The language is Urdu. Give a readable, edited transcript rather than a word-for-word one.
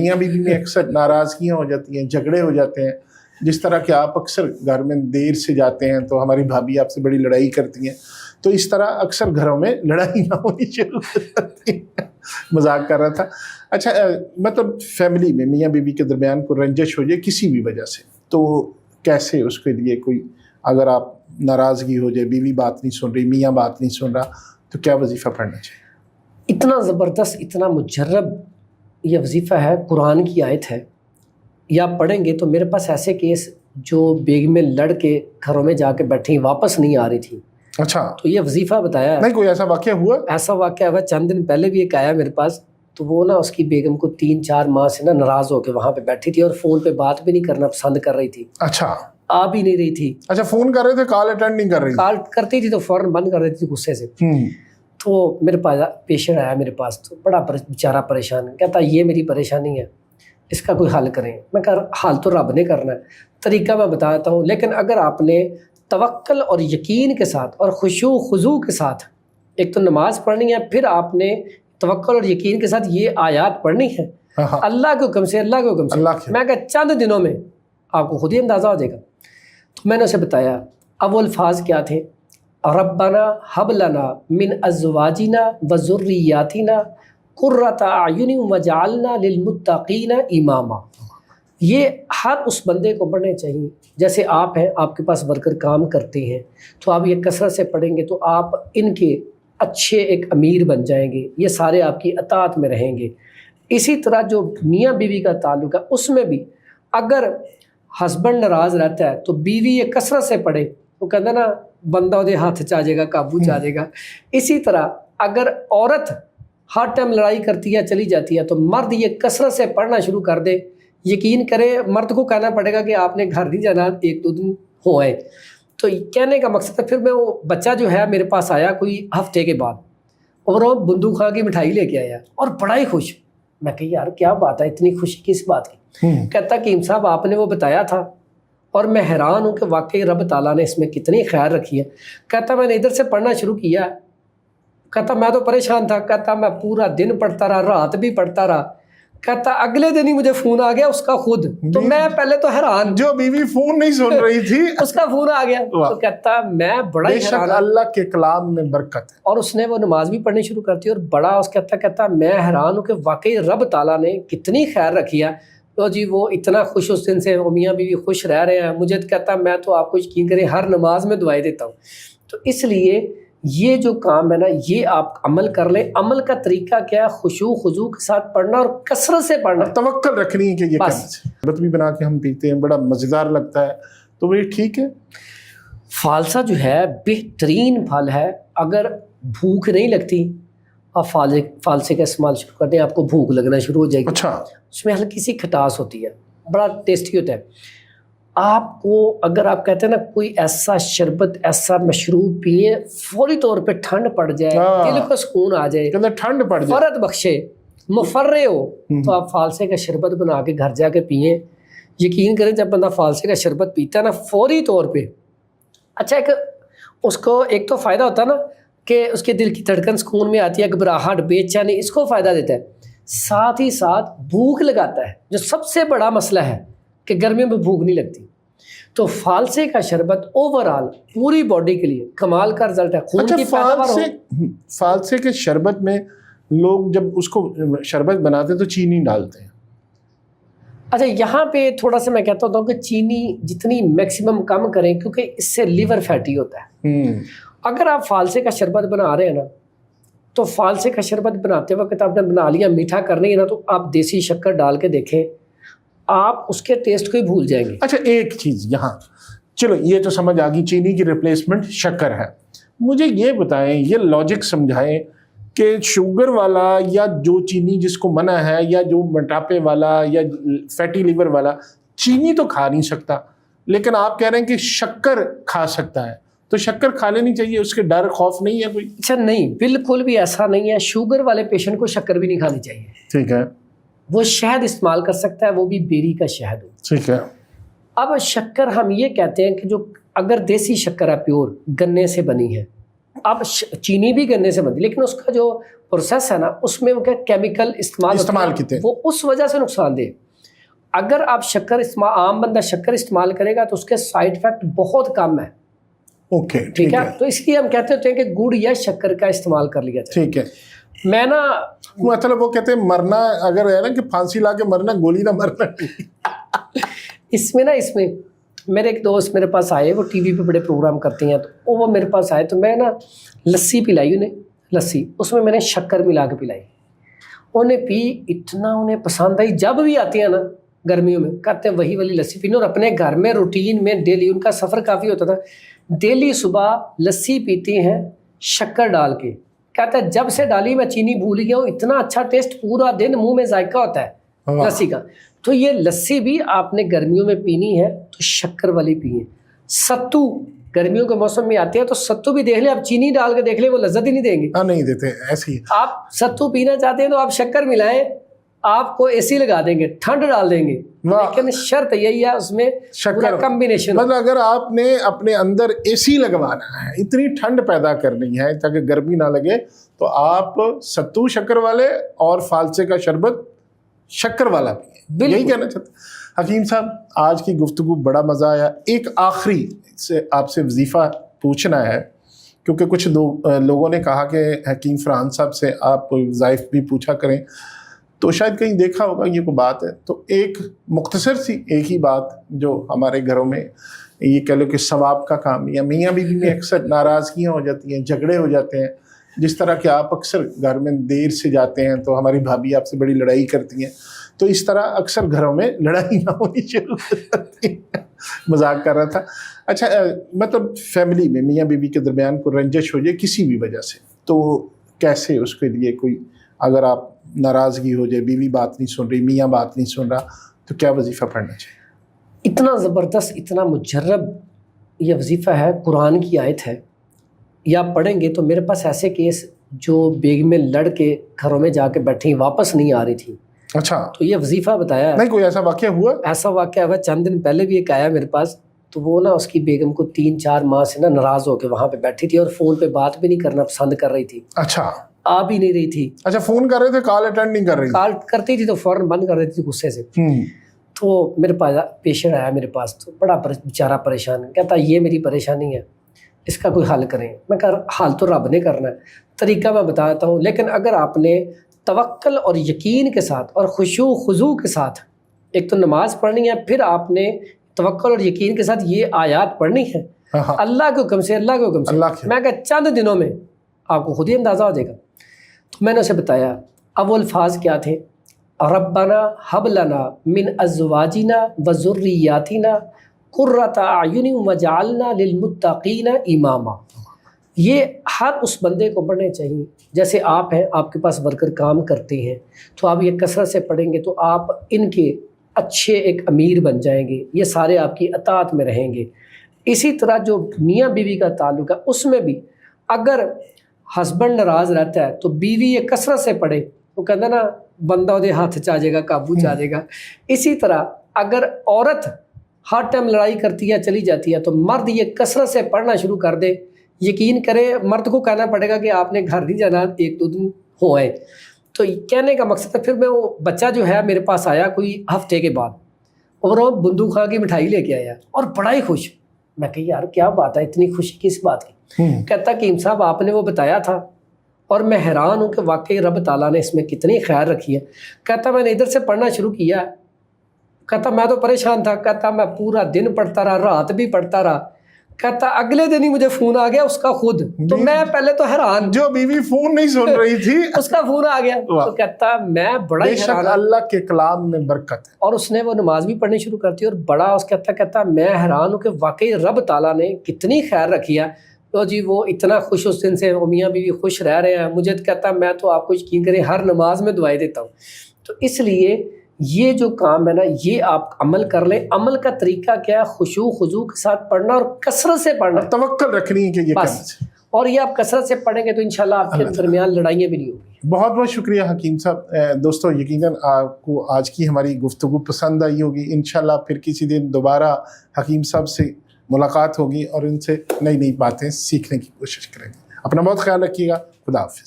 میاں بیوی میں اکثر ناراضگیاں ہو جاتی ہیں، جھگڑے ہو جاتے ہیں، جس طرح کہ آپ اکثر گھر میں دیر سے جاتے ہیں تو ہماری بھابھی آپ سے بڑی لڑائی کرتی ہیں، تو اس طرح اکثر گھروں میں لڑائی نہ ہونی شروع ہو جاتی ہے. مذاق کر رہا تھا. اچھا مطلب فیملی میں میاں بیوی کے درمیان کوئی رنجش ہو جائے کسی بھی وجہ سے، تو کیسے اس کے لیے کوئی، اگر آپ ناراضگی ہو جائے، بیوی بات نہیں سن رہی، میاں بات نہیں سن رہا، تو کیا وظیفہ پڑھنا چاہیے؟ اتنا زبردست، اتنا مجرب یہ وظیفہ ہے، قرآن کی آیت ہے. یا پڑھیں گے تو میرے پاس ایسے کیس جو بیگمیں لڑ کے گھروں میں جا کے بیٹھی واپس نہیں آ رہی تھی. اچھا، تو یہ وظیفہ بتایا ہے. نہیں کوئی ایسا واقعہ ہوا؟ ایسا واقعہ ہوا، چند دن پہلے بھی ایک آیا میرے پاس. تو وہ نا اس کی بیگم کو 3-4 ماہ سے نا ناراض ہو کے وہاں پہ بیٹھی تھی اور فون پہ بات بھی نہیں کرنا پسند کر رہی تھی. اچھا، آ بھی نہیں رہی تھی. اچھا فون کر رہے تھے، کال اٹینڈ نہیں کر رہی؟ کال کرتی تھی تو فوراً بند کر دیتی تھی غصے سے. تو میرے پاس پیشنٹ آیا میرے پاس، تو بڑا بیچارہ پریشان، کہتا یہ میری پریشانی ہے، اس کا کوئی حل کریں. میں کہا حل تو رب نے کرنا ہے، طریقہ میں بتاتا ہوں، لیکن اگر آپ نے توکل اور یقین کے ساتھ اور خشوع و خضوع کے ساتھ ایک تو نماز پڑھنی ہے، پھر آپ نے توکل اور یقین کے ساتھ یہ آیات پڑھنی ہے اللہ کے حکم سے، اللہ کے حکم سے. میں کہا چند دنوں میں آپ کو خود ہی اندازہ ہو جائے گا. تو میں نے اسے بتایا. اب وہ الفاظ کیا تھے؟ ربنا حب لنا من ازواجنا وذریاتنا قرۃ اعین وجعلنا للمتقین اماما. یہ ہر اس بندے کو پڑھنے چاہیے. جیسے آپ ہیں، آپ کے پاس ورکر کام کرتے ہیں، تو آپ یہ کثرت سے پڑھیں گے تو آپ ان کے اچھے ایک امیر بن جائیں گے، یہ سارے آپ کی اطاعت میں رہیں گے. اسی طرح جو میاں بیوی کا تعلق ہے اس میں بھی اگر ہسبینڈ ناراض رہتا ہے تو بیوی یہ کثرت سے پڑھے، وہ کہتا نا بندہ دے ہاتھ چاہ جائے گا، قابو چاہ جائے گا. اسی طرح اگر عورت ہر ٹائم لڑائی کرتی ہے چلی جاتی ہے تو مرد یہ کثرت سے پڑھنا شروع کر دے. یقین کرے مرد کو کہنا پڑے گا کہ آپ نے گھر نہیں جانا 1-2 دن ہو آئے. تو کہنے کا مقصد ہے، پھر میں وہ بچہ جو ہے میرے پاس آیا کوئی ہفتے کے بعد، اور وہ بندوق خواہ کی مٹھائی لے کے آیا اور بڑا ہی خوش. میں کہ یار کیا بات ہے، اتنی خوشی کس بات کی؟ کہتا کہ صاحب آپ نے وہ بتایا تھا اور میں حیران ہوں کہ واقعی رب تعالیٰ نے اس میں کتنی خیر رکھی ہے. کہتا میں نے ادھر سے پڑھنا شروع کیا. کہتا میں تو پریشان تھا. کہتا میں پورا دن پڑھتا رہا، رات بھی پڑھتا رہا. کہتا اگلے دن ہی مجھے فون آ گیا اس کا خود. تو میں پہلے تو حیران، جو بیوی فون نہیں سن رہی تھی اس کا فون آ گیا. تو کہتا میں بڑا ہی حیران، اللہ کے کلام میں برکت ہے. اور اس نے وہ نماز بھی پڑھنی شروع کرتی اور بڑا اس کہتا میں حیران ہوں کہ واقعی رب تعالیٰ نے کتنی خیر رکھی ہے. تو جی وہ اتنا خوش اس دن سے، وہ میاں بیوی خوش رہ رہے ہیں. مجھے تو کہتا میں تو آپ کو یقین کریں ہر نماز میں دعائیں دیتا ہوں. تو اس لیے یہ جو کام ہے نا یہ آپ عمل کر لیں. عمل کا طریقہ کیا ہے؟ خشوع خضوع کے ساتھ پڑھنا اور کثرت سے پڑھنا، توکل رکھنی ہے کہ یہ بس. شربت بھی بنا کے ہم پیتے ہیں، بڑا مزیدار لگتا ہے، تو وہ ٹھیک ہے. فالسا جو ہے بہترین پھل ہے. اگر بھوک نہیں لگتی آپ فالسے کا استعمال شروع کر دیں، آپ کو بھوک لگنا شروع ہو جائے گی. اچھا، اس میں ہلکی سی کھٹاس ہوتی ہے، بڑا ٹیسٹی ہوتا ہے. آپ کو اگر آپ کہتے ہیں نا کوئی ایسا شربت، ایسا مشروب پیئے فوری طور پہ ٹھنڈ پڑ جائے، دل کو سکون آ جائے، ٹھنڈ پڑ جائے، فرد بخشے، مفرے ہو، تو آپ فالسے کا شربت بنا کے گھر جا کے پئیں. یقین کریں جب بندہ فالسے کا شربت پیتا ہے نا فوری طور پہ، اچھا ایک اس کو ایک تو فائدہ ہوتا ہے نا کہ اس کے دل کی دھڑکن سکون میں آتی ہے، گھبراہٹ، بے چینی، اس کو فائدہ دیتا ہے. ساتھ ہی ساتھ بھوک لگاتا ہے، جو سب سے بڑا مسئلہ ہے کہ گرمیوں میں بھوک نہیں لگتی. تو فالسے کا شربت اوورال پوری باڈی کے لیے کمال کا رزلٹ ہے. خون کی پیداوار ہو. فالسے کے شربت میں لوگ جب اس کو شربت بناتے تو چینی ڈالتے ہیں. اچھا یہاں پہ تھوڑا سا میں کہتا ہوں کہ چینی جتنی میکسیمم کم کریں، کیونکہ اس سے لیور فیٹی ہوتا ہے. اگر آپ فالسے کا شربت بنا رہے ہیں نا تو فالسے کا شربت بناتے وقت آپ نے بنا لیا، میٹھا کرنی ہے نا تو آپ دیسی شکر ڈال کے دیکھیں، آپ اس کے ٹیسٹ کو ہی بھول جائیں گے. اچھا ایک چیز یہاں، چلو یہ تو سمجھ آ گئی چینی کی ریپلیسمنٹ شکر ہے. مجھے یہ بتائیں، یہ لاجک سمجھائیں کہ شوگر والا یا جو چینی جس کو منع ہے، یا جو موٹاپے والا یا فیٹی لیور والا چینی تو کھا نہیں سکتا، لیکن آپ کہہ رہے ہیں کہ شکر کھا سکتا ہے، تو شکر کھا لینی چاہیے، اس کے ڈر خوف نہیں ہے کوئی؟ اچھا نہیں، بالکل بھی ایسا نہیں ہے. شوگر والے پیشنٹ کو شکر بھی نہیں کھانی چاہیے. ٹھیک ہے. وہ شہد استعمال کر سکتا ہے، وہ بھی بیری کا شہد ہو. ٹھیک ہے. اب شکر ہم یہ کہتے ہیں کہ جو اگر دیسی شکر ہے پیور گنے سے بنی ہے اب چینی بھی گنے سے بنتی، لیکن اس کا جو پروسیس ہے نا اس میں وہ کیا کیمیکل استعمال کیتے ہیں، وہ اس وجہ سے نقصان دہ۔ اگر آپ شکر عام بندہ شکر استعمال کرے گا تو اس کے سائیڈ افیکٹ بہت کم ہے۔ اوکے ٹھیک ہے، تو اس لیے ہم کہتے ہوتے ہیں کہ گڑ یا شکر کا استعمال کر لیا جائے۔ ٹھیک ہے، میں نا مطلب وہ کہتے ہیں مرنا اگر ہے نا کہ پھانسی لا کے مرنا، گولی نہ مرنا۔ اس میں میرے ایک دوست میرے پاس آئے، وہ ٹی وی پہ بڑے پروگرام کرتے ہیں، تو وہ میرے پاس آئے تو میں نا لسی پلائی انہیں، لسی اس میں نے شکر ملا کے پلائی، انہیں پی، اتنا انہیں پسند آئی۔ جب بھی آتے ہیں نا گرمیوں میں کہتے ہیں وہی والی لسی پینے، اور اپنے گھر میں روٹین میں ڈیلی، ان کا سفر کافی ہوتا تھا، ڈیلی صبح لسی پیتے ہیں شکر ڈال کے۔ کہتا ہے جب سے ڈالی میں چینی بھول گیا ہوں، اتنا اچھا ٹیسٹ، پورا دن منہ میں ذائقہ ہوتا ہے لسی کا۔ تو یہ لسی بھی آپ نے گرمیوں میں پینی ہے تو شکر والی پئیں۔ ستو گرمیوں کے موسم میں آتے ہیں تو ستو بھی دیکھ لیں، آپ چینی ڈال کے دیکھ لیں، وہ لذت ہی نہیں دیں گے۔ نہیں دیتے ایسے ہی۔ آپ ستو پینا چاہتے ہیں تو آپ شکر ملائیں، آپ کو اے سی لگا دیں گے، ٹھنڈ ڈال دیں گے، لیکن شرط یہی ہے اس میں شکر کمبینیشن۔ مطلب اگر آپ نے اپنے اندر اے سی لگوانا ہے، اتنی ٹھنڈ پیدا کرنی ہے تاکہ گرمی نہ لگے، تو آپ ستو شکر والے اور فالسے کا شربت شکر والا پئیں۔ یہی کہنا چاہتے ہیں حکیم صاحب۔ آج کی گفتگو بڑا مزہ آیا۔ ایک آخری سے آپ سے وظیفہ پوچھنا ہے، کیونکہ کچھ لوگوں نے کہا کہ حکیم فرحان صاحب سے آپ کوئی وظائف بھی پوچھا کریں، تو شاید کہیں دیکھا ہوگا یہ کوئی بات ہے، تو ایک مختصر سی ایک ہی بات جو ہمارے گھروں میں یہ کہہ لو کہ ثواب کا کام، یا میاں بیوی میں اکثر ناراضگیاں ہو جاتی ہیں، جھگڑے ہو جاتے ہیں، جس طرح کہ آپ اکثر گھر میں دیر سے جاتے ہیں تو ہماری بھابھی آپ سے بڑی لڑائی کرتی ہیں، تو اس طرح اکثر گھروں میں لڑائی نہ ہونی شروع ہو جاتی ہے۔ مذاق کر رہا تھا۔ اچھا، مطلب فیملی میں میاں بیوی کے درمیان کوئی رنجش ہو جائے کسی بھی وجہ سے، تو کیسے اس کے لیے کوئی، اگر آپ ناراضگی ہو جائے، بیوی بات نہیں سن رہی، میاں بات نہیں سن رہا، تو کیا وظیفہ پڑھنا چاہیے؟ اتنا زبردست، اتنا مجرب یہ وظیفہ ہے، قرآن کی آیت ہے، یا پڑھیں گے تو میرے پاس ایسے کیس جو بیگمیں لڑ کے گھروں میں جا کے بیٹھی واپس نہیں آ رہی تھی۔ اچھا، تو یہ وظیفہ بتایا ہے۔ نہیں کوئی ایسا واقعہ ہوا؟ ایسا واقعہ ہوا، چند دن پہلے بھی ایک آیا میرے پاس، تو وہ نا اس کی بیگم کو 3-4 ماہ سے نا ناراض ہو کے وہاں پہ بیٹھی تھی، اور فون پہ بات بھی نہیں کرنا پسند کر رہی تھی، اچھا، آ بھی نہیں رہی تھی۔ اچھا، فون کر رہے تھے، کال اٹینڈ نہیں کر رہی؟ کال کرتی تھی تو فوراً بند کر دیتی تھی غصے سے۔ تو میرے پاس پیشنٹ آیا میرے پاس، تو بڑا بیچارہ پریشان، کہتا یہ میری پریشانی ہے، اس کا کوئی حل کریں۔ میں کہا حل تو رب نے کرنا ہے، طریقہ میں بتاتا ہوں، لیکن اگر آپ نے توکل اور یقین کے ساتھ اور خشوع خضوع کے ساتھ ایک تو نماز پڑھنی ہے، پھر آپ نے توکل اور یقین کے ساتھ یہ آیات پڑھنی ہے اللہ کے حکم سے، اللہ کے حکم سے، میں کہا چند دنوں میں آپ کو خود ہی اندازہ ہو جائے گا۔ تو میں نے اسے بتایا، اب وہ الفاظ کیا تھے، ربنا حب لنا من ازواجنا وذریاتنا قرۃ اعین وجعلنا للمتقین اماما۔ یہ ہر اس بندے کو پڑھنے چاہیے، جیسے آپ ہیں، آپ کے پاس ورکر کام کرتے ہیں، تو آپ یہ کثرت سے پڑھیں گے تو آپ ان کے اچھے ایک امیر بن جائیں گے، یہ سارے آپ کی اطاعت میں رہیں گے۔ اسی طرح جو میاں بیوی کا تعلق ہے، اس میں بھی اگر ہسبینڈ ناراض رہتا ہے تو بیوی یہ کثرت سے پڑھے، وہ کہتا نا بندہ دے ہاتھ چاہ جائے گا، قابو چاہ جائے گا۔ اسی طرح اگر عورت ہر ٹائم لڑائی کرتی ہے، چلی جاتی ہے، تو مرد یہ کثرت سے پڑھنا شروع کر دے۔ یقین کرے، مرد کو کہنا پڑے گا کہ آپ نے گھر نہیں جانا 1-2 دن ہو آئے۔ تو کہنے کا مقصد ہے، پھر میں وہ بچہ جو ہے میرے پاس آیا کوئی ہفتے کے بعد، اور وہ بندوق خواہ کی مٹھائی لے کے آیا اور بڑا ہی خوش۔ میں کہ یار کیا بات ہے، اتنی خوشی کس بات کی؟ کہتا کہ صاحب آپ نے وہ بتایا تھا اور میں حیران ہوں کہ واقعی رب تعالیٰ نے اس میں کتنی خیر رکھی ہے۔ کہتا میں نے ادھر سے پڑھنا شروع کیا، کہتا میں تو پریشان تھا، کہتا میں پورا دن پڑھتا رہا، رات بھی پڑھتا رہا۔ کہتا اگلے دن ہی مجھے فون آ گیا اس کا خود، تو میں پہلے تو حیران، جو بیوی فون نہیں سن رہی تھی اس کا فون آ گیا، تو کہتا میں بڑا ہی حیران، اللہ کے کلام میں برکت ہے۔ اور اس نے وہ نماز بھی پڑھنی شروع کرتی، اور بڑا اس کہتا میں حیران ہوں کہ واقعی رب تعالیٰ نے کتنی خیر رکھی ہے۔ تو جی وہ اتنا خوش اس دن سے، وہ میاں بیوی خوش رہ رہے ہیں۔ مجھے کہتا میں تو آپ کو یقین کریں ہر نماز میں دعائیں دیتا ہوں۔ تو اس لیے یہ جو کام ہے نا، یہ آپ عمل کر لیں۔ عمل کا طریقہ کیا ہے؟ خشوع خضوع کے ساتھ پڑھنا اور کثرت سے پڑھنا، توکل رکھنی ہے کہ یہ بس، اور یہ آپ کثرت سے پڑھیں گے تو انشاءاللہ آپ کے درمیان لڑائیاں بھی نہیں ہوگی۔ بہت بہت شکریہ حکیم صاحب۔ دوستو یقیناً آپ کو آج کی ہماری گفتگو پسند آئی ہوگی۔ انشاءاللہ پھر کسی دن دوبارہ حکیم صاحب سے ملاقات ہوگی اور ان سے نئی نئی باتیں سیکھنے کی کوشش کریں گے۔ اپنا بہت خیال رکھیے گا. خدا حافظ.